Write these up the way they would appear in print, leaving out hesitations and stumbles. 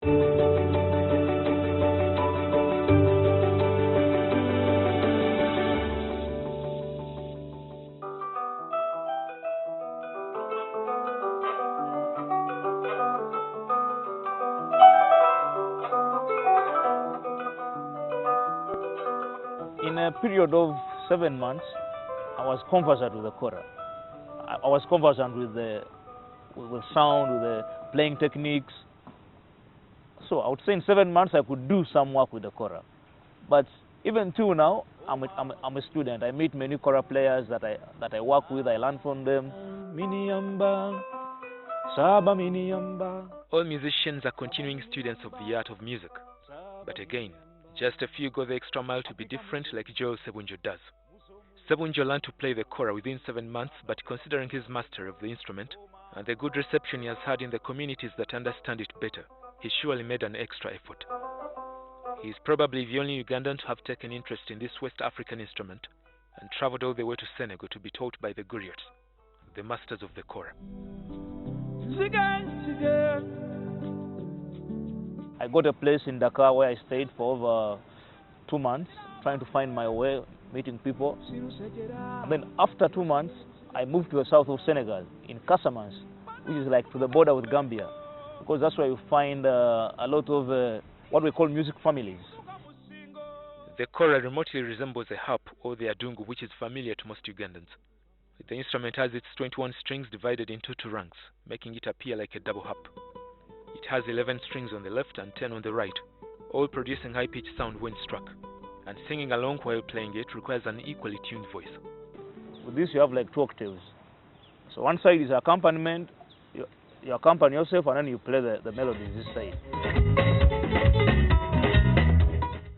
In a period of 7 months, I was conversant with the Kora. I was conversant with sound, with the playing techniques. So I would say in 7 months I could do some work with the Kora. But even till now, I'm a student. I meet many Kora players that I work with. I learn from them. All musicians are continuing students of the art of music. But again, just a few go the extra mile to be different, like Joel Sebunjo does. Sebunjo learned to play the Kora within 7 months, but considering his mastery of the instrument and the good reception he has had in the communities that understand it better, he surely made an extra effort. He is probably the only Ugandan to have taken interest in this West African instrument and traveled all the way to Senegal to be taught by the griots, the masters of the Kora. I got a place in Dakar where I stayed for over 2 months, trying to find my way, meeting people. And then after 2 months, I moved to the south of Senegal, in Casamance, which is like to the border with Gambia, because that's where you find a lot of what we call music families. The Kora remotely resembles a harp or the adungu, which is familiar to most Ugandans. The instrument has its 21 strings divided into 2 ranks, making it appear like a double harp. It has 11 strings on the left and 10 on the right, all producing high-pitched sound when struck. And singing along while playing it requires an equally tuned voice. With this you have like 2 octaves. So one side is accompaniment, you accompany yourself and then you play the melodies this side.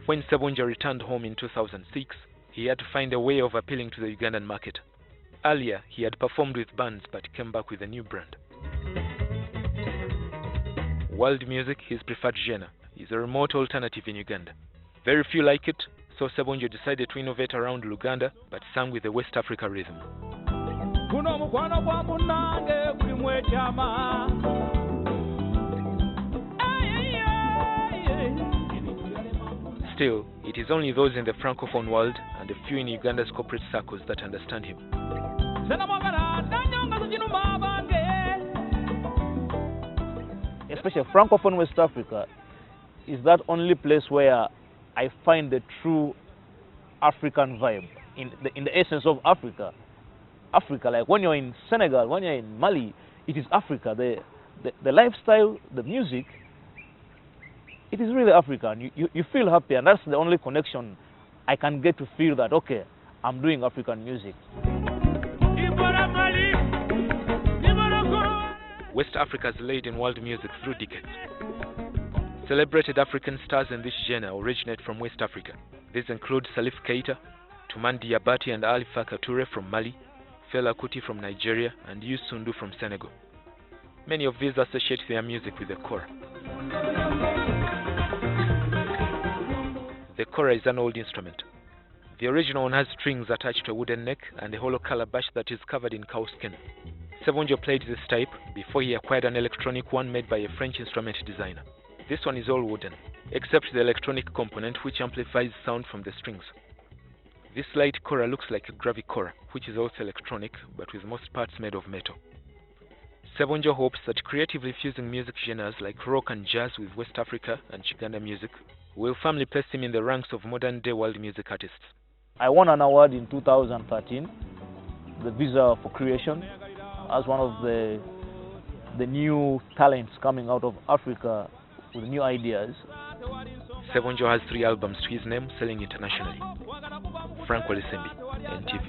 When Sebunjo returned home in 2006, he had to find a way of appealing to the Ugandan market. Earlier, he had performed with bands but came back with a new brand. World music, his preferred genre, is a remote alternative in Uganda. Very few like it, so Sebunjo decided to innovate around Uganda, but sang with the West Africa rhythm. Still, it is only those in the Francophone world and a few in Uganda's corporate circles that understand him. Especially Francophone West Africa is that only place where I find the true African vibe, in the essence of Africa. Africa, like when you're in Senegal, when you're in Mali, it is Africa. The lifestyle, the music, it is really African. You feel happy, and that's the only connection I can get to feel that, okay, I'm doing African music. West Africa has laid in world music through decades. Celebrated African stars in this genre originate from West Africa. These include Salif Keita, Toumani Diabate and Ali Farka Toure from Mali, Fela Kuti from Nigeria, and Youssou N'Dour from Senegal. Many of these associate their music with the Kora. The Kora is an old instrument. The original one has strings attached to a wooden neck and a hollow calabash that is covered in cow skin. Sebunjo played this type before he acquired an electronic one made by a French instrument designer. This one is all wooden, except the electronic component which amplifies sound from the strings. This light Kora looks like a gravy Kora, which is also electronic, but with most parts made of metal. Sebunjo hopes that creatively fusing music genres like rock and jazz with West Africa and Uganda music will firmly place him in the ranks of modern-day world music artists. I won an award in 2013, the Visa for Creation, as one of the new talents coming out of Africa with new ideas. Sebunjo has 3 albums to his name, selling internationally. Frank Walisembi, NTV.